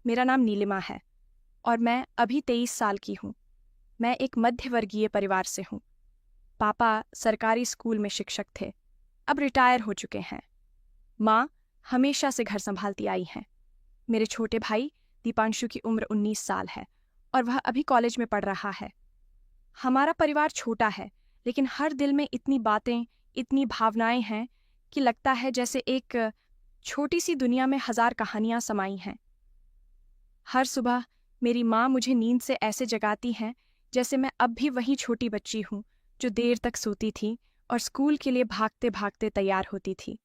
मेरा नाम नीलिमा है और मैं अभी 23 साल की हूँ। मैं एक मध्यवर्गीय परिवार से हूँ। पापा सरकारी स्कूल में शिक्षक थे, अब रिटायर हो चुके हैं। माँ हमेशा से घर संभालती आई हैं। मेरे छोटे भाई दीपांशु की उम्र 19 साल है और वह अभी कॉलेज में पढ़ रहा है। हमारा परिवार छोटा है, लेकिन हर दिल में इतनी बातें, इतनी भावनाएं हैं कि लगता है जैसे एक छोटी सी दुनिया में 1000 कहानियां समाई हैं। हर सुबह मेरी माँ मुझे नींद से ऐसे जगाती हैं जैसे मैं अब भी वही छोटी बच्ची हूँ जो देर तक सोती थी और स्कूल के लिए भागते भागते तैयार होती थी।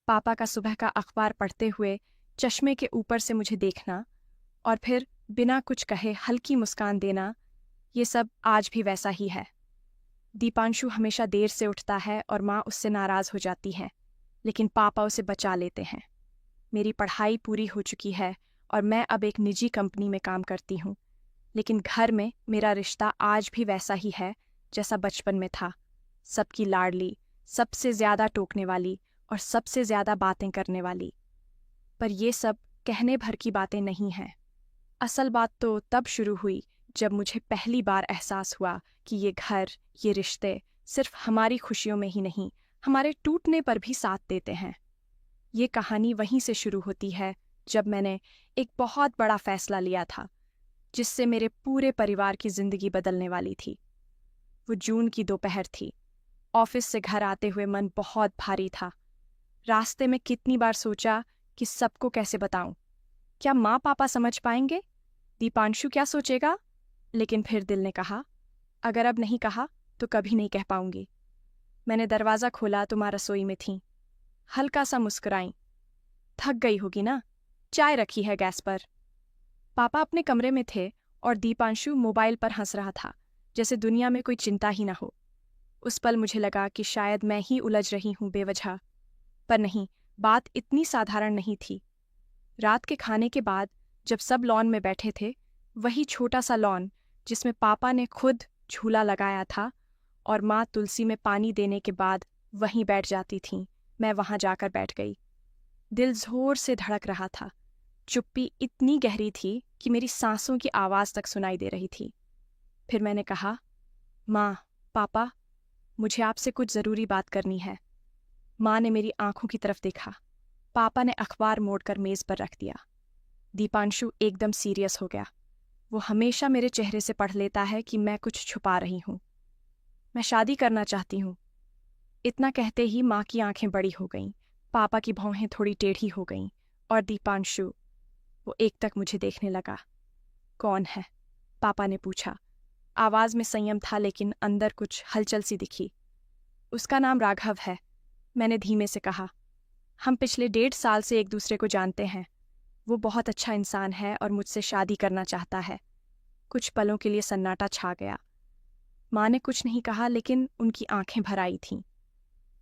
पापा का सुबह का अखबार पढ़ते हुए चश्मे के ऊपर से मुझे देखना और फिर बिना कुछ कहे हल्की मुस्कान देना, ये सब आज भी वैसा ही है। दीपांशु हमेशा देर से उठता है और माँ उससे नाराज हो जाती है, लेकिन पापा उसे बचा लेते हैं। मेरी पढ़ाई पूरी हो चुकी है और मैं अब एक निजी कंपनी में काम करती हूँ, लेकिन घर में मेरा रिश्ता आज भी वैसा ही है जैसा बचपन में था। सबकी लाडली, सबसे ज्यादा टोकने वाली और सबसे ज्यादा बातें करने वाली। पर ये सब कहने भर की बातें नहीं हैं। असल बात तो तब शुरू हुई जब मुझे पहली बार एहसास हुआ कि ये घर, ये रिश्ते सिर्फ हमारी खुशियों में ही नहीं, हमारे टूटने पर भी साथ देते हैं। ये कहानी वहीं से शुरू होती है जब मैंने एक बहुत बड़ा फैसला लिया था, जिससे मेरे पूरे परिवार की जिंदगी बदलने वाली थी। वो जून की दोपहर थी। ऑफिस से घर आते हुए मन बहुत भारी था। रास्ते में कितनी बार सोचा कि सबको कैसे बताऊं। क्या माँ पापा समझ पाएंगे? दीपांशु क्या सोचेगा? लेकिन फिर दिल ने कहा, अगर अब नहीं कहा तो कभी नहीं कह पाऊंगी। मैंने दरवाज़ा खोला तो माँ रसोई में थीं। हल्का सा मुस्कुराई। थक गई होगी ना, चाय रखी है गैस पर। पापा अपने कमरे में थे और दीपांशु मोबाइल पर हंस रहा था, जैसे दुनिया में कोई चिंता ही ना हो। उस पल मुझे लगा कि शायद मैं ही उलझ रही हूँ बेवजह। पर नहीं, बात इतनी साधारण नहीं थी। रात के खाने के बाद जब सब लॉन में बैठे थे, वही छोटा सा लॉन जिसमें पापा ने खुद झूला लगाया था और माँ तुलसी में पानी देने के बाद वहीं बैठ जाती थीं, मैं वहां जाकर बैठ गई। दिल जोर से धड़क रहा था। चुप्पी इतनी गहरी थी कि मेरी सांसों की आवाज तक सुनाई दे रही थी। फिर मैंने कहा, माँ, पापा, मुझे आपसे कुछ जरूरी बात करनी है। माँ ने मेरी आंखों की तरफ देखा। पापा ने अखबार मोड़कर मेज पर रख दिया। दीपांशु एकदम सीरियस हो गया। वो हमेशा मेरे चेहरे से पढ़ लेता है कि मैं कुछ छुपा रही हूँ। मैं शादी करना चाहती हूँ। इतना कहते ही माँ की आंखें बड़ी हो गईं, पापा की भौहें थोड़ी टेढ़ी हो गईं और दीपांशु, वो एकटक मुझे देखने लगा। कौन है? पापा ने पूछा। आवाज में संयम था, लेकिन अंदर कुछ हलचल सी दिखी। उसका नाम राघव है, मैंने धीमे से कहा। हम पिछले 1.5 साल से एक दूसरे को जानते हैं। वो बहुत अच्छा इंसान है और मुझसे शादी करना चाहता है। कुछ पलों के लिए सन्नाटा छा गया। माँ ने कुछ नहीं कहा, लेकिन उनकी आंखें भर आई थीं।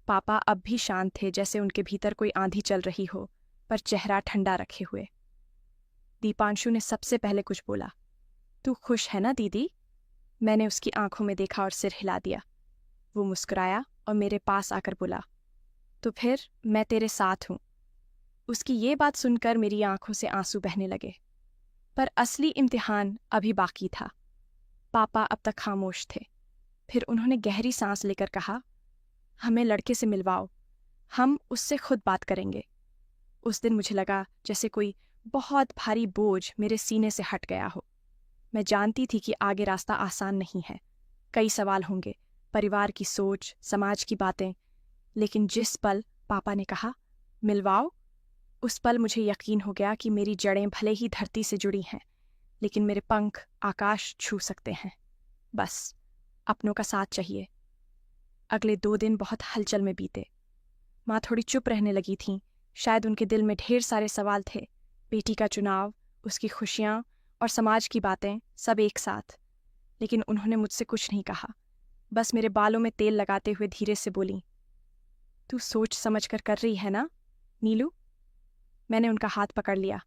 पापा अब भी शांत थे, जैसे उनके भीतर कोई आंधी चल रही हो, पर चेहरा ठंडा रखे हुए। दीपांशु ने सबसे पहले कुछ बोला। तू खुश है ना दीदी? मैंने उसकी आंखों में देखा और सिर हिला दिया। वो मुस्कुराया और मेरे पास आकर बोला, तो फिर मैं तेरे साथ हूं। उसकी ये बात सुनकर मेरी आंखों से आंसू बहने लगे। पर असली इम्तिहान अभी बाकी था। पापा अब तक खामोश थे। फिर उन्होंने गहरी सांस लेकर कहा, हमें लड़के से मिलवाओ, हम उससे खुद बात करेंगे। उस दिन मुझे लगा जैसे कोई बहुत भारी बोझ मेरे सीने से हट गया हो। मैं जानती थी कि आगे रास्ता आसान नहीं है। कई सवाल होंगे, परिवार की सोच, समाज की बातें। लेकिन जिस पल पापा ने कहा, मिलवाओ, उस पल मुझे यकीन हो गया कि मेरी जड़ें भले ही धरती से जुड़ी हैं, लेकिन मेरे पंख आकाश छू सकते हैं। बस अपनों का साथ चाहिए। अगले 2 दिन बहुत हलचल में बीते। माँ थोड़ी चुप रहने लगी थीं। शायद उनके दिल में ढेर सारे सवाल थे। बेटी का चुनाव, उसकी खुशियाँ और समाज की बातें, सब एक साथ। लेकिन उन्होंने मुझसे कुछ नहीं कहा। बस मेरे बालों में तेल लगाते हुए धीरे से बोली, तू सोच समझ कर रही है ना नीलू? मैंने उनका हाथ पकड़ लिया।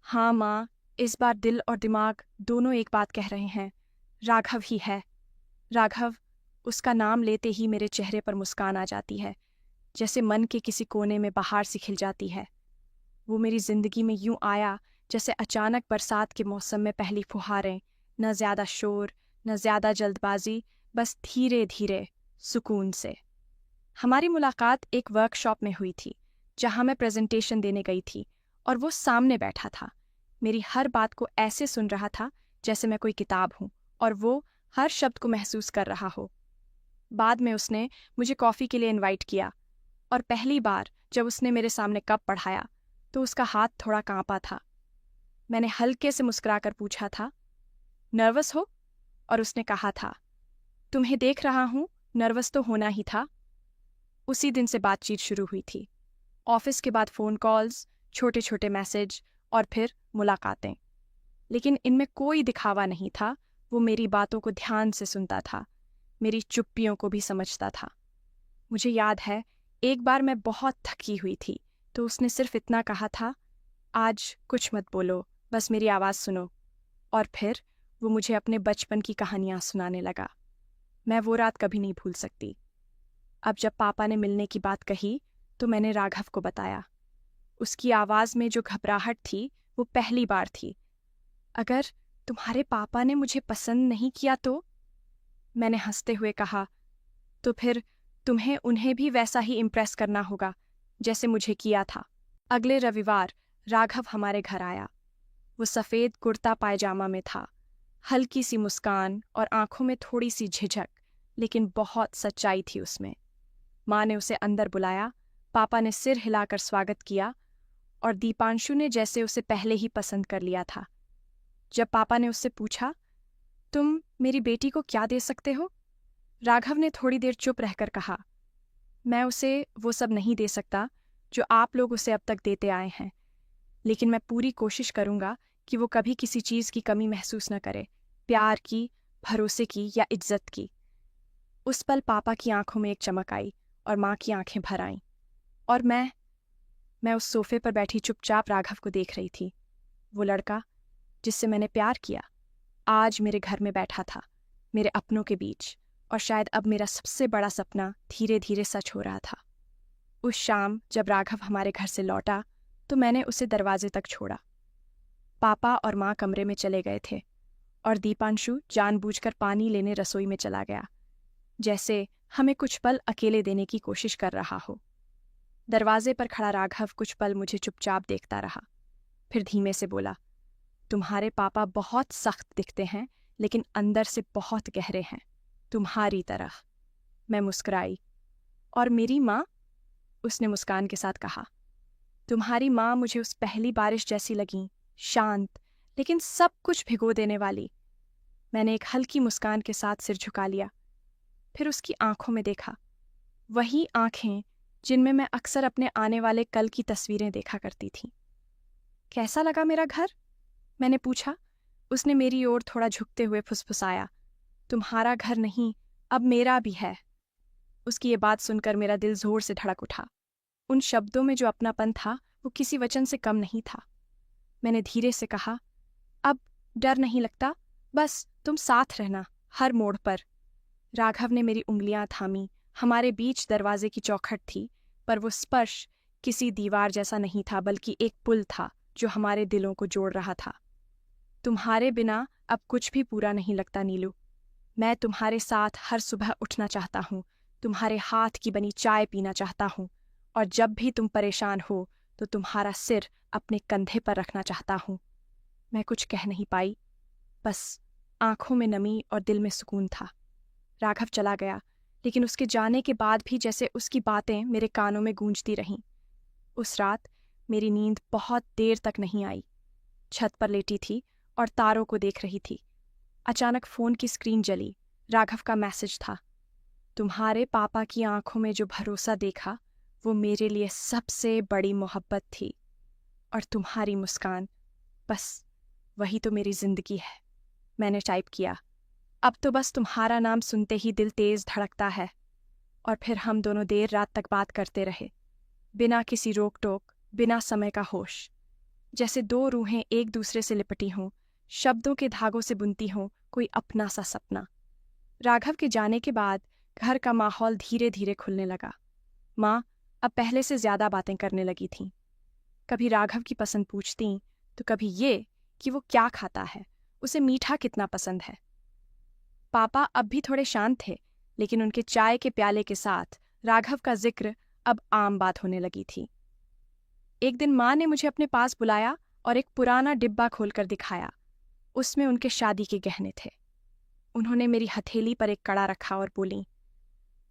हाँ माँ, इस बार दिल और दिमाग दोनों एक बात कह रहे हैं। राघव ही है। राघव, उसका नाम लेते ही मेरे चेहरे पर मुस्कान आ जाती है, जैसे मन के किसी कोने में बहार सी खिल जाती है। वो मेरी जिंदगी में यूं आया जैसे अचानक बरसात के मौसम में पहली फुहारें। न ज्यादा शोर, न ज्यादा जल्दबाजी, बस धीरे धीरे, सुकून से। हमारी मुलाकात एक वर्कशॉप में हुई थी, जहां मैं प्रेजेंटेशन देने गई थी, और वो सामने बैठा था। मेरी हर बात को ऐसे सुन रहा था जैसे मैं कोई किताब हूं, और वो हर शब्द को महसूस कर रहा हो। बाद में उसने मुझे कॉफ़ी के लिए इनवाइट किया, और पहली बार जब उसने मेरे सामने कप बढ़ाया तो उसका हाथ थोड़ा कांपा था। मैंने हल्के से मुस्कुराकर पूछा था, नर्वस हो? और उसने कहा था, तुम्हें देख रहा हूं, नर्वस तो होना ही था। उसी दिन से बातचीत शुरू हुई थी। ऑफिस के बाद फ़ोन कॉल्स, छोटे छोटे मैसेज, और फिर मुलाकातें। लेकिन इनमें कोई दिखावा नहीं था। वो मेरी बातों को ध्यान से सुनता था, मेरी चुप्पियों को भी समझता था। मुझे याद है, एक बार मैं बहुत थकी हुई थी, तो उसने सिर्फ इतना कहा था, आज कुछ मत बोलो, बस मेरी आवाज़ सुनो। और फिर वो मुझे अपने बचपन की कहानियां सुनाने लगा। मैं वो रात कभी नहीं भूल सकती। अब जब पापा ने मिलने की बात कही तो मैंने राघव को बताया। उसकी आवाज़ में जो घबराहट थी वो पहली बार थी। अगर तुम्हारे पापा ने मुझे पसंद नहीं किया तो? मैंने हंसते हुए कहा, तो फिर तुम्हें उन्हें भी वैसा ही इम्प्रेस करना होगा जैसे मुझे किया था। अगले रविवार राघव हमारे घर आया। वो सफ़ेद कुर्ता पायजामा में था, हल्की सी मुस्कान और आंखों में थोड़ी सी झिझक, लेकिन बहुत सच्चाई थी उसमें। माँ ने उसे अंदर बुलाया, पापा ने सिर हिलाकर स्वागत किया, और दीपांशु ने जैसे उसे पहले ही पसंद कर लिया था। जब पापा ने उससे पूछा, तुम मेरी बेटी को क्या दे सकते हो? राघव ने थोड़ी देर चुप रहकर कहा, मैं उसे वो सब नहीं दे सकता जो आप लोग उसे अब तक देते आए हैं, लेकिन मैं पूरी कोशिश करूंगा कि वो कभी किसी चीज़ की कमी महसूस न करे, प्यार की, भरोसे की या इज्जत की। उस पल पापा की आंखों में एक चमक आई और माँ की आंखें भर आईं। और मैं उस सोफे पर बैठी चुपचाप राघव को देख रही थी। वो लड़का जिससे मैंने प्यार किया, आज मेरे घर में बैठा था, मेरे अपनों के बीच, और शायद अब मेरा सबसे बड़ा सपना धीरे धीरे सच हो रहा था। उस शाम जब राघव हमारे घर से लौटा तो मैंने उसे दरवाजे तक छोड़ा। पापा और माँ कमरे में चले गए थे, और दीपांशु जानबूझकर पानी लेने रसोई में चला गया, जैसे हमें कुछ पल अकेले देने की कोशिश कर रहा हो। दरवाजे पर खड़ा राघव कुछ पल मुझे चुपचाप देखता रहा, फिर धीमे से बोला, तुम्हारे पापा बहुत सख्त दिखते हैं, लेकिन अंदर से बहुत गहरे हैं, तुम्हारी तरह। मैं मुस्कुराई। और मेरी माँ? उसने मुस्कान के साथ कहा, तुम्हारी माँ मुझे उस पहली बारिश जैसी लगी, शांत, लेकिन सब कुछ भिगो देने वाली। मैंने एक हल्की मुस्कान के साथ सिर झुका लिया, फिर उसकी आंखों में देखा, वही आंखें जिनमें मैं अक्सर अपने आने वाले कल की तस्वीरें देखा करती थी। कैसा लगा मेरा घर? मैंने पूछा। उसने मेरी ओर थोड़ा झुकते हुए फुसफुसाया, तुम्हारा घर नहीं, अब मेरा भी है। उसकी ये बात सुनकर मेरा दिल जोर से धड़क उठा। उन शब्दों में जो अपनापन था वो किसी वचन से कम नहीं था। मैंने धीरे से कहा, अब डर नहीं लगता, बस तुम साथ रहना हर मोड़ पर। राघव ने मेरी उंगलियां थामी। हमारे बीच दरवाजे की चौखट थी, पर वो स्पर्श किसी दीवार जैसा नहीं था, बल्कि एक पुल था जो हमारे दिलों को जोड़ रहा था। तुम्हारे बिना अब कुछ भी पूरा नहीं लगता नीलू। मैं तुम्हारे साथ हर सुबह उठना चाहता हूँ, तुम्हारे हाथ की बनी चाय पीना चाहता हूँ, और जब भी तुम परेशान हो तो तुम्हारा सिर अपने कंधे पर रखना चाहता हूँ। मैं कुछ कह नहीं पाई, बस आंखों में नमी और दिल में सुकून था। राघव चला गया, लेकिन उसके जाने के बाद भी जैसे उसकी बातें मेरे कानों में गूंजती रहीं। उस रात मेरी नींद बहुत देर तक नहीं आई। छत पर लेटी थी और तारों को देख रही थी। अचानक फ़ोन की स्क्रीन जली। राघव का मैसेज था, तुम्हारे पापा की आंखों में जो भरोसा देखा वो मेरे लिए सबसे बड़ी मोहब्बत थी, और तुम्हारी मुस्कान, बस वही तो मेरी जिंदगी है। मैंने टाइप किया, अब तो बस तुम्हारा नाम सुनते ही दिल तेज धड़कता है। और फिर हम दोनों देर रात तक बात करते रहे, बिना किसी रोक टोक, बिना समय का होश, जैसे दो रूहें एक दूसरे से लिपटी हों, शब्दों के धागों से बुनती हों कोई अपना सा सपना। राघव के जाने के बाद घर का माहौल धीरे धीरे खुलने लगा। माँ अब पहले से ज्यादा बातें करने लगी थीं। कभी राघव की पसंद पूछतीं, तो कभी ये कि वो क्या खाता है, उसे मीठा कितना पसंद है। पापा अब भी थोड़े शांत थे, लेकिन उनके चाय के प्याले के साथ राघव का जिक्र अब आम बात होने लगी थी। एक दिन माँ ने मुझे अपने पास बुलाया और एक पुराना डिब्बा खोलकर दिखाया। उसमें उनके शादी के गहने थे। उन्होंने मेरी हथेली पर एक कड़ा रखा और बोली,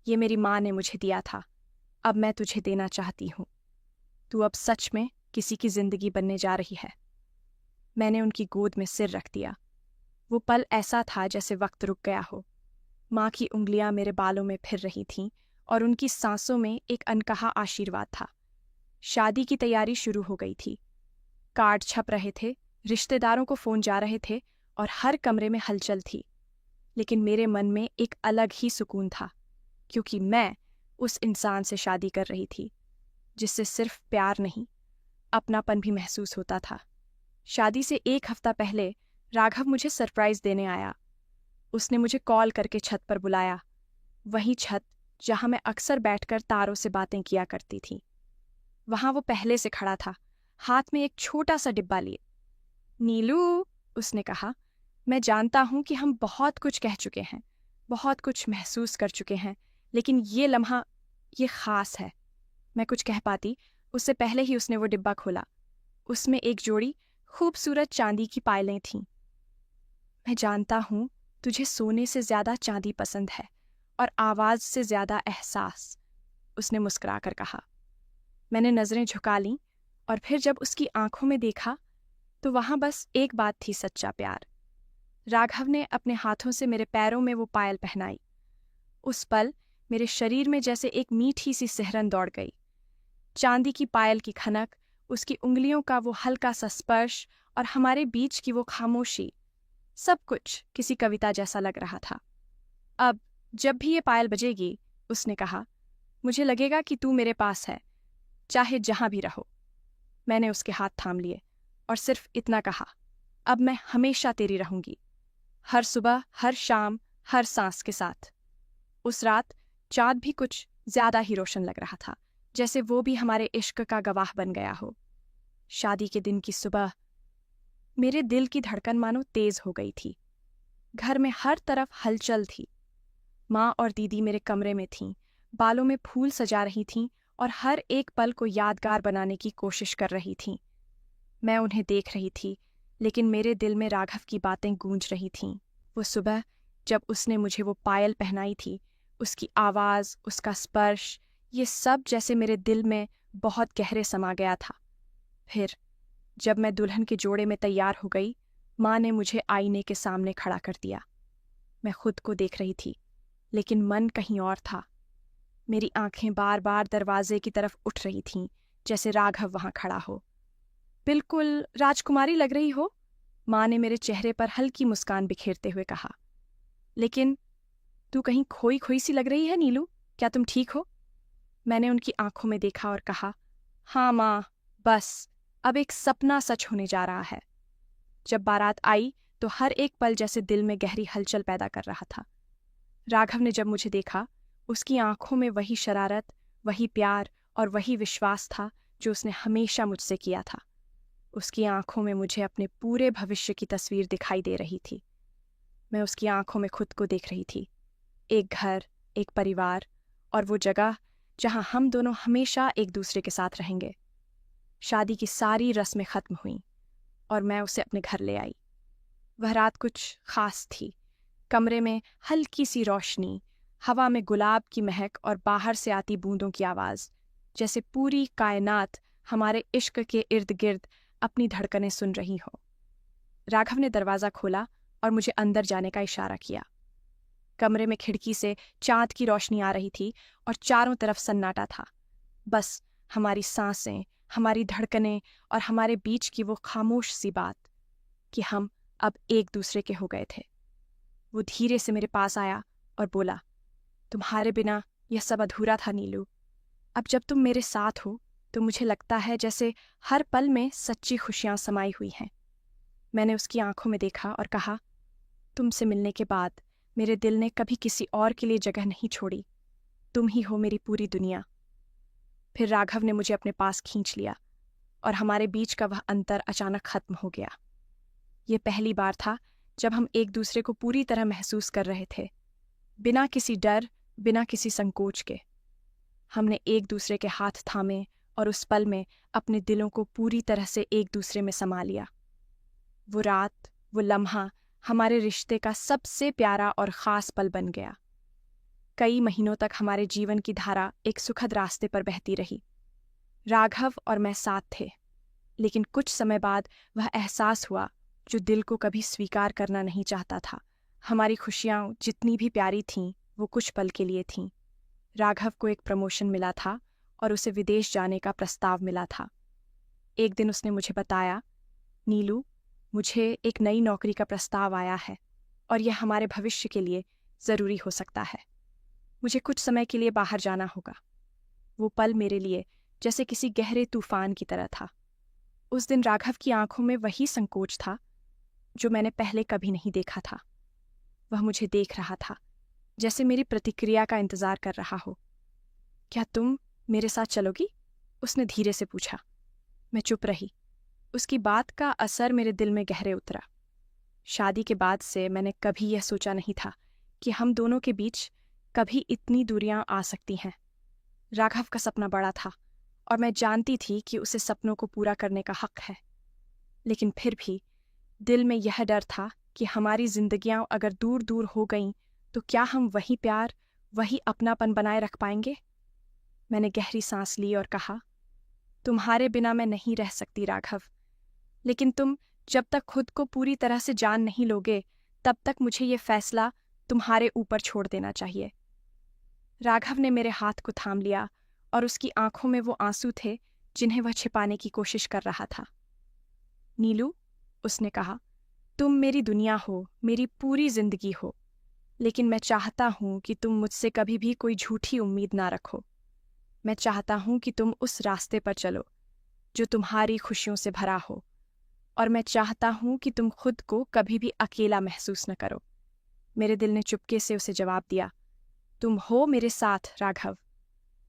ये मेरी माँ ने मुझे दिया था, अब मैं तुझे देना चाहती हूँ। तू अब सच में किसी की जिंदगी बनने जा रही है। मैंने उनकी गोद में सिर रख दिया। वो पल ऐसा था जैसे वक्त रुक गया हो। माँ की उंगलियां मेरे बालों में फिर रही थीं और उनकी सांसों में एक अनकहा आशीर्वाद था। शादी की तैयारी शुरू हो गई थी। कार्ड छप रहे थे, रिश्तेदारों को फोन जा रहे थे और हर कमरे में हलचल थी। लेकिन मेरे मन में एक अलग ही सुकून था, क्योंकि मैं उस इंसान से शादी कर रही थी जिससे सिर्फ प्यार नहीं, अपनापन भी महसूस होता था। शादी से एक हफ्ता पहले राघव मुझे सरप्राइज देने आया। उसने मुझे कॉल करके छत पर बुलाया, वही छत जहां मैं अक्सर बैठकर तारों से बातें किया करती थी। वहां वो पहले से खड़ा था, हाथ में एक छोटा सा डिब्बा लिए। नीलू, उसने कहा, मैं जानता हूं कि हम बहुत कुछ कह चुके हैं, बहुत कुछ महसूस कर चुके हैं, लेकिन ये लम्हा, ये खास है। मैं कुछ कह पाती उससे पहले ही उसने वो डिब्बा खोला। उसमें एक जोड़ी खूबसूरत चांदी की पायलें थीं। मैं जानता हूं तुझे सोने से ज्यादा चांदी पसंद है और आवाज से ज्यादा एहसास, उसने मुस्कुराकर कहा। मैंने नजरें झुका लीं और फिर जब उसकी आंखों में देखा तो वहां बस एक बात थी, सच्चा प्यार। राघव ने अपने हाथों से मेरे पैरों में वो पायल पहनाई। उस पल मेरे शरीर में जैसे एक मीठी सी सिहरन दौड़ गई। चांदी की पायल की खनक, उसकी उंगलियों का वो हल्का सा स्पर्श और हमारे बीच की वो खामोशी, सब कुछ किसी कविता जैसा लग रहा था। अब जब भी ये पायल बजेगी, उसने कहा, मुझे लगेगा कि तू मेरे पास है, चाहे जहां भी रहो। मैंने उसके हाथ थाम लिए और सिर्फ इतना कहा, अब मैं हमेशा तेरी रहूंगी, हर सुबह, हर शाम, हर सांस के साथ। उस रात चाँद भी कुछ ज्यादा ही रोशन लग रहा था, जैसे वो भी हमारे इश्क का गवाह बन गया हो। शादी के दिन की सुबह मेरे दिल की धड़कन मानो तेज हो गई थी। घर में हर तरफ हलचल थी। माँ और दीदी मेरे कमरे में थीं, बालों में फूल सजा रही थीं और हर एक पल को यादगार बनाने की कोशिश कर रही थीं। मैं उन्हें देख रही थी, लेकिन मेरे दिल में राघव की बातें गूंज रही थीं। वो सुबह जब उसने मुझे वो पायल पहनाई थी, उसकी आवाज़, उसका स्पर्श, ये सब जैसे मेरे दिल में बहुत गहरे समा गया था। फिर जब मैं दुल्हन के जोड़े में तैयार हो गई, माँ ने मुझे आईने के सामने खड़ा कर दिया। मैं खुद को देख रही थी, लेकिन मन कहीं और था। मेरी आंखें बार बार दरवाजे की तरफ उठ रही थीं, जैसे राघव वहां खड़ा हो। बिल्कुल राजकुमारी लग रही हो, माँ ने मेरे चेहरे पर हल्की मुस्कान बिखेरते हुए कहा। लेकिन तू कहीं खोई खोई सी लग रही है नीलू, क्या तुम ठीक हो? मैंने उनकी आंखों में देखा और कहा, हाँ माँ, बस अब एक सपना सच होने जा रहा है। जब बारात आई तो हर एक पल जैसे दिल में गहरी हलचल पैदा कर रहा था। राघव ने जब मुझे देखा, उसकी आंखों में वही शरारत, वही प्यार और वही विश्वास था जो उसने हमेशा मुझसे किया था। उसकी आंखों में मुझे अपने पूरे भविष्य की तस्वीर दिखाई दे रही थी। मैं उसकी आंखों में खुद को देख रही थी, एक घर, एक परिवार और वो जगह जहां हम दोनों हमेशा एक दूसरे के साथ रहेंगे। शादी की सारी रस्में खत्म हुईं और मैं उसे अपने घर ले आई। वह रात कुछ खास थी। कमरे में हल्की सी रोशनी, हवा में गुलाब की महक और बाहर से आती बूंदों की आवाज, जैसे पूरी कायनात हमारे इश्क के इर्द गिर्द अपनी धड़कनें सुन रही हो। राघव ने दरवाजा खोला और मुझे अंदर जाने का इशारा किया। कमरे में खिड़की से चांद की रोशनी आ रही थी और चारों तरफ सन्नाटा था। बस हमारी सांसें, हमारी धड़कनें और हमारे बीच की वो खामोश सी बात कि हम अब एक दूसरे के हो गए थे। वो धीरे से मेरे पास आया और बोला, तुम्हारे बिना यह सब अधूरा था नीलू। अब जब तुम मेरे साथ हो तो मुझे लगता है जैसे हर पल में सच्ची खुशियां समाई हुई हैं। मैंने उसकी आंखों में देखा और कहा, तुमसे मिलने के बाद मेरे दिल ने कभी किसी और के लिए जगह नहीं छोड़ी। तुम ही हो मेरी पूरी दुनिया। फिर राघव ने मुझे अपने पास खींच लिया और हमारे बीच का वह अंतर अचानक खत्म हो गया। ये पहली बार था जब हम एक दूसरे को पूरी तरह महसूस कर रहे थे, बिना किसी डर, बिना किसी संकोच के। हमने एक दूसरे के हाथ थामे और उस पल में अपने दिलों को पूरी तरह से एक दूसरे में समा लिया। वो रात, वो लम्हा हमारे रिश्ते का सबसे प्यारा और ख़ास पल बन गया। कई महीनों तक हमारे जीवन की धारा एक सुखद रास्ते पर बहती रही। राघव और मैं साथ थे, लेकिन कुछ समय बाद वह एहसास हुआ जो दिल को कभी स्वीकार करना नहीं चाहता था। हमारी खुशियाँ जितनी भी प्यारी थीं, वो कुछ पल के लिए थीं। राघव को एक प्रमोशन मिला था और उसे विदेश जाने का प्रस्ताव मिला था। एक दिन उसने मुझे बताया, नीलू, मुझे एक नई नौकरी का प्रस्ताव आया है और यह हमारे भविष्य के लिए ज़रूरी हो सकता है। मुझे कुछ समय के लिए बाहर जाना होगा। वो पल मेरे लिए जैसे किसी गहरे तूफान की तरह था। उस दिन राघव की आंखों में वही संकोच था जो मैंने पहले कभी नहीं देखा था। वह मुझे देख रहा था, जैसे मेरी प्रतिक्रिया का इंतजार कर रहा हो। क्या तुम मेरे साथ चलोगी? उसने धीरे से पूछा। मैं चुप रही। उसकी बात का असर मेरे दिल में गहरे उतरा। शादी के बाद से मैंने कभी यह सोचा नहीं था कि हम दोनों के बीच कभी इतनी दूरियां आ सकती हैं। राघव का सपना बड़ा था और मैं जानती थी कि उसे सपनों को पूरा करने का हक है। लेकिन फिर भी दिल में यह डर था कि हमारी जिंदगियां अगर दूर दूर हो गईं तो क्या हम वही प्यार, वही अपनापन बनाए रख पाएंगे? मैंने गहरी सांस ली और कहा, तुम्हारे बिना मैं नहीं रह सकती राघव, लेकिन तुम जब तक खुद को पूरी तरह से जान नहीं लोगे, तब तक मुझे ये फैसला तुम्हारे ऊपर छोड़ देना चाहिए। राघव ने मेरे हाथ को थाम लिया और उसकी आंखों में वो आंसू थे जिन्हें वह छिपाने की कोशिश कर रहा था। नीलू, उसने कहा, तुम मेरी दुनिया हो, मेरी पूरी जिंदगी हो, लेकिन मैं चाहता हूं कि तुम मुझसे कभी भी कोई झूठी उम्मीद ना रखो। मैं चाहता हूं कि तुम उस रास्ते पर चलो जो तुम्हारी खुशियों से भरा हो, और मैं चाहता हूं कि तुम खुद को कभी भी अकेला महसूस न करो। मेरे दिल ने चुपके से उसे जवाब दिया, तुम हो मेरे साथ राघव,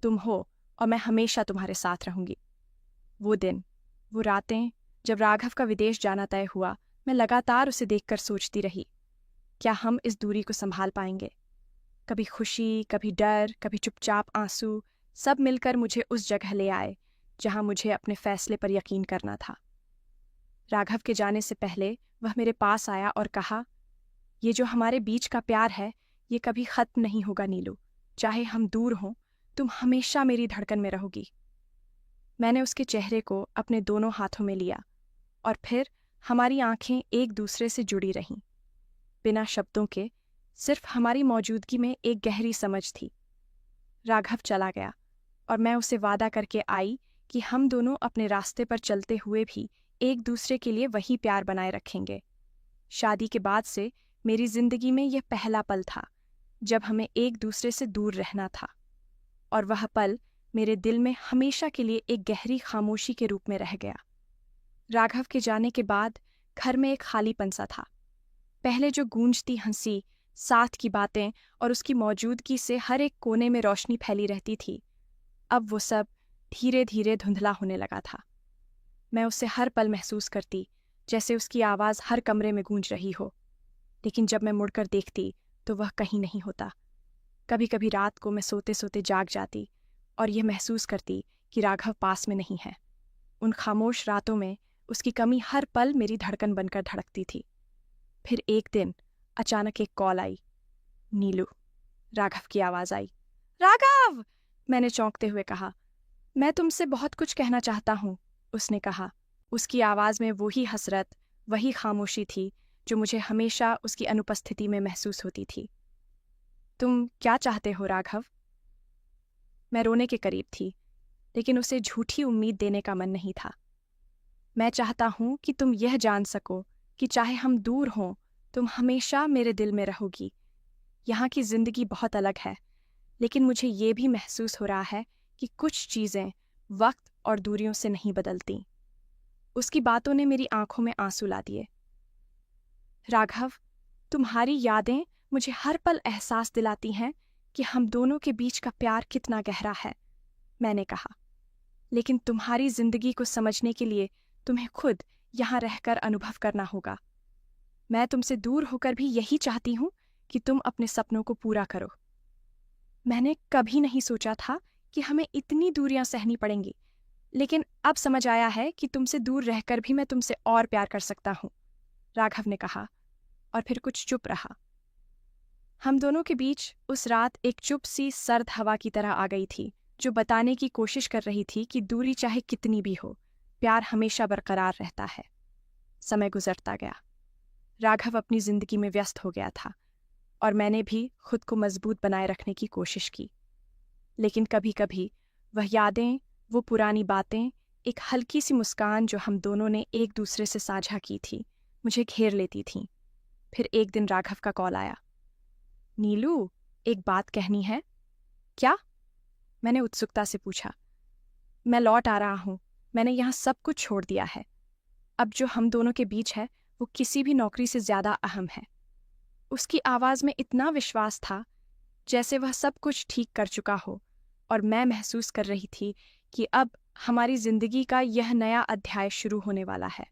तुम हो और मैं हमेशा तुम्हारे साथ रहूंगी। वो दिन, वो रातें जब राघव का विदेश जाना तय हुआ, मैं लगातार उसे देखकर सोचती रही, क्या हम इस दूरी को संभाल पाएंगे? कभी खुशी, कभी डर, कभी चुपचाप आंसू, सब मिलकर मुझे उस जगह ले आए जहां मुझे अपने फैसले पर यकीन करना था। राघव के जाने से पहले वह मेरे पास आया और कहा, ये जो हमारे बीच का प्यार है, ये कभी खत्म नहीं होगा नीलू। चाहे हम दूर हों, तुम हमेशा मेरी धड़कन में रहोगी। मैंने उसके चेहरे को अपने दोनों हाथों में लिया और फिर हमारी आंखें एक दूसरे से जुड़ी रहीं। बिना शब्दों के, सिर्फ हमारी मौजूदगी में एक गहरी समझ थी। राघव चला गया और मैं उसे वादा करके आई कि हम दोनों अपने रास्ते पर चलते हुए भी एक दूसरे के लिए वही प्यार बनाए रखेंगे। शादी के बाद से मेरी जिंदगी में यह पहला पल था जब हमें एक दूसरे से दूर रहना था, और वह पल मेरे दिल में हमेशा के लिए एक गहरी खामोशी के रूप में रह गया। राघव के जाने के बाद घर में एक खालीपन सा था। पहले जो गूंजती हंसी, साथ की बातें और उसकी मौजूदगी से हर एक कोने में रोशनी फैली रहती थी, अब वो सब धीरे धीरे धुंधला होने लगा था। मैं उसे हर पल महसूस करती जैसे उसकी आवाज़ हर कमरे में गूंज रही हो, लेकिन जब मैं मुड़कर देखती तो वह कहीं नहीं होता। कभी कभी रात को मैं सोते सोते जाग जाती और यह महसूस करती कि राघव पास में नहीं है। उन खामोश रातों में उसकी कमी हर पल मेरी धड़कन बनकर धड़कती थी। फिर एक दिन अचानक एक कॉल आई। नीलू, राघव की आवाज़ आई। राघव! मैंने चौंकते हुए कहा। मैं तुमसे बहुत कुछ कहना चाहता हूँ, उसने कहा। उसकी आवाज़ में वही हसरत, वही खामोशी थी जो मुझे हमेशा उसकी अनुपस्थिति में महसूस होती थी। तुम क्या चाहते हो राघव? मैं रोने के करीब थी, लेकिन उसे झूठी उम्मीद देने का मन नहीं था। मैं चाहता हूं कि तुम यह जान सको कि चाहे हम दूर हों, तुम हमेशा मेरे दिल में रहोगी। यहाँ की जिंदगी बहुत अलग है, लेकिन मुझे ये भी महसूस हो रहा है कि कुछ चीज़ें वक्त और दूरियों से नहीं बदलती। उसकी बातों ने मेरी आंखों में आंसू ला दिए। राघव, तुम्हारी यादें मुझे हर पल एहसास दिलाती हैं कि हम दोनों के बीच का प्यार कितना गहरा है, मैंने कहा। लेकिन तुम्हारी जिंदगी को समझने के लिए तुम्हें खुद यहाँ रहकर अनुभव करना होगा। मैं तुमसे दूर होकर भी यही चाहती हूँ कि तुम अपने सपनों को पूरा करो। मैंने कभी नहीं सोचा था कि हमें इतनी दूरियां सहनी पड़ेंगी, लेकिन अब समझ आया है कि तुमसे दूर रहकर भी मैं तुमसे और प्यार कर सकता हूँ, राघव ने कहा और फिर कुछ चुप रहा। हम दोनों के बीच उस रात एक चुप सी सर्द हवा की तरह आ गई थी, जो बताने की कोशिश कर रही थी कि दूरी चाहे कितनी भी हो, प्यार हमेशा बरकरार रहता है। समय गुजरता गया। राघव अपनी जिंदगी में व्यस्त हो गया था और मैंने भी खुद को मजबूत बनाए रखने की कोशिश की। लेकिन कभी कभी वह यादें, वो पुरानी बातें, एक हल्की सी मुस्कान जो हम दोनों ने एक दूसरे से साझा की थी, मुझे घेर लेती थीं। फिर एक दिन राघव का कॉल आया। नीलू, एक बात कहनी है। क्या? मैंने उत्सुकता से पूछा। मैं लौट आ रहा हूँ। मैंने यहाँ सब कुछ छोड़ दिया है। अब जो हम दोनों के बीच है वो किसी भी नौकरी से ज्यादा अहम है। उसकी आवाज में इतना विश्वास था, जैसे वह सब कुछ ठीक कर चुका हो, और मैं महसूस कर रही थी कि अब हमारी जिंदगी का यह नया अध्याय शुरू होने वाला है।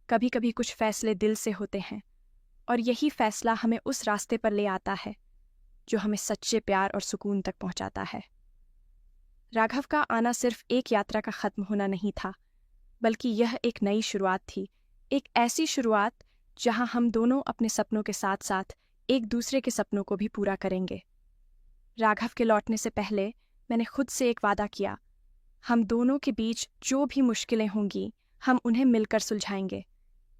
कभी कभी कुछ फैसले दिल से होते हैं, और यही फैसला हमें उस रास्ते पर ले आता है जो हमें सच्चे प्यार और सुकून तक पहुंचाता है। राघव का आना सिर्फ एक यात्रा का खत्म होना नहीं था, बल्कि यह एक नई शुरुआत थी। एक ऐसी शुरुआत जहां हम दोनों अपने सपनों के साथ साथ एक दूसरे के सपनों को भी पूरा करेंगे। राघव के लौटने से पहले मैंने खुद से एक वादा किया, हम दोनों के बीच जो भी मुश्किलें होंगी हम उन्हें मिलकर सुलझाएंगे,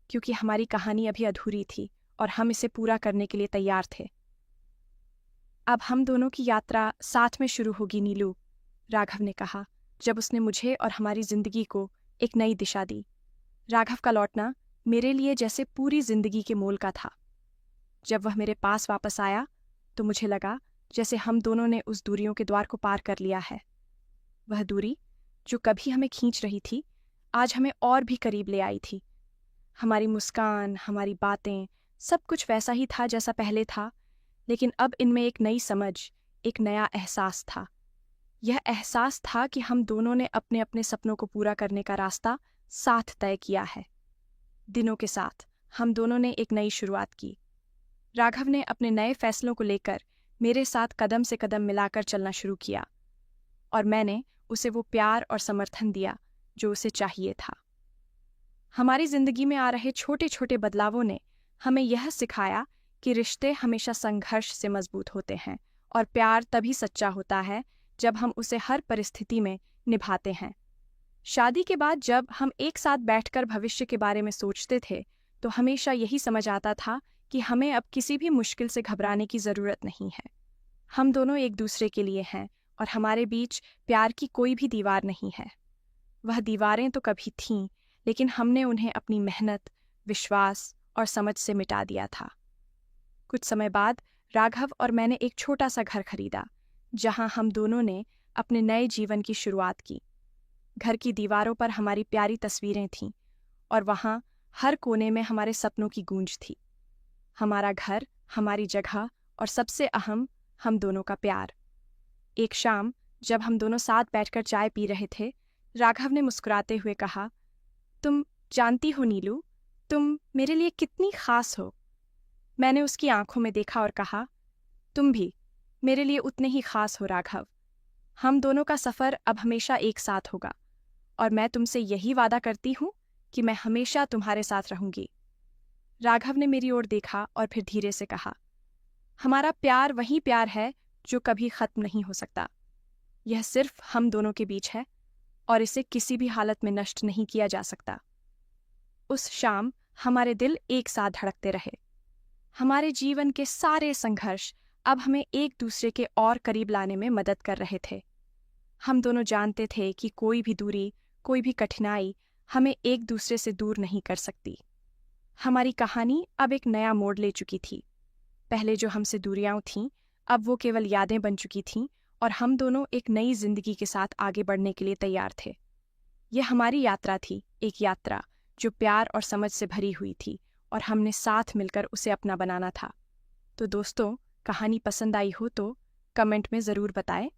क्योंकि हमारी कहानी अभी अधूरी थी और हम इसे पूरा करने के लिए तैयार थे। अब हम दोनों की यात्रा साथ में शुरू होगी नीलू, राघव ने कहा जब उसने मुझे और हमारी जिंदगी को एक नई दिशा दी। राघव का लौटना मेरे लिए जैसे पूरी जिंदगी के मोल का था। जब वह मेरे पास वापस आया तो मुझे लगा जैसे हम दोनों ने उस दूरियों के द्वार को पार कर लिया है। वह दूरी जो कभी हमें खींच रही थी, आज हमें और भी करीब ले आई थी। हमारी मुस्कान, हमारी बातें, सब कुछ वैसा ही था जैसा पहले था, लेकिन अब इनमें एक नई समझ, एक नया एहसास था। यह एहसास था कि हम दोनों ने अपने अपने सपनों को पूरा करने का रास्ता साथ तय किया है। दिनों के साथ हम दोनों ने एक नई शुरुआत की। राघव ने अपने नए फैसलों को लेकर मेरे साथ कदम से कदम मिलाकर चलना शुरू किया, और मैंने उसे वो प्यार और समर्थन दिया जो उसे चाहिए था। हमारी जिंदगी में आ रहे छोटे छोटे बदलावों ने हमें यह सिखाया कि रिश्ते हमेशा संघर्ष से मजबूत होते हैं, और प्यार तभी सच्चा होता है जब हम उसे हर परिस्थिति में निभाते हैं। शादी के बाद जब हम एक साथ बैठकर भविष्य के बारे में सोचते थे, तो हमेशा यही समझ आता था कि हमें अब किसी भी मुश्किल से घबराने की जरूरत नहीं है। हम दोनों एक दूसरे के लिए हैं, और हमारे बीच प्यार की कोई भी दीवार नहीं है। वह दीवारें तो कभी थीं, लेकिन हमने उन्हें अपनी मेहनत, विश्वास और समझ से मिटा दिया था। कुछ समय बाद राघव और मैंने एक छोटा सा घर खरीदा, जहां हम दोनों ने अपने नए जीवन की शुरुआत की। घर की दीवारों पर हमारी प्यारी तस्वीरें थीं, और वहां हर कोने में हमारे सपनों की गूंज थी। हमारा घर, हमारी जगह, और सबसे अहम, हम दोनों का प्यार। एक शाम जब हम दोनों साथ बैठकर चाय पी रहे थे, राघव ने मुस्कुराते हुए कहा, तुम जानती हो नीलू, तुम मेरे लिए कितनी खास हो। मैंने उसकी आंखों में देखा और कहा, तुम भी मेरे लिए उतने ही खास हो राघव। हम दोनों का सफर अब हमेशा एक साथ होगा, और मैं तुमसे यही वादा करती हूँ कि मैं हमेशा तुम्हारे साथ रहूंगी। राघव ने मेरी ओर देखा और फिर धीरे से कहा, हमारा प्यार वही प्यार है जो कभी खत्म नहीं हो सकता। यह सिर्फ हम दोनों के बीच है, और इसे किसी भी हालत में नष्ट नहीं किया जा सकता। उस शाम हमारे दिल एक साथ धड़कते रहे। हमारे जीवन के सारे संघर्ष अब हमें एक दूसरे के और करीब लाने में मदद कर रहे थे। हम दोनों जानते थे कि कोई भी दूरी, कोई भी कठिनाई हमें एक दूसरे से दूर नहीं कर सकती। हमारी कहानी अब एक नया मोड़ ले चुकी थी। पहले जो हमसे दूरियां थीं, अब वो केवल यादें बन चुकी थीं, और हम दोनों एक नई जिंदगी के साथ आगे बढ़ने के लिए तैयार थे। यह हमारी यात्रा थी, एक यात्रा जो प्यार और समझ से भरी हुई थी, और हमने साथ मिलकर उसे अपना बनाना था। तो दोस्तों, कहानी पसंद आई हो तो कमेंट में ज़रूर बताएं।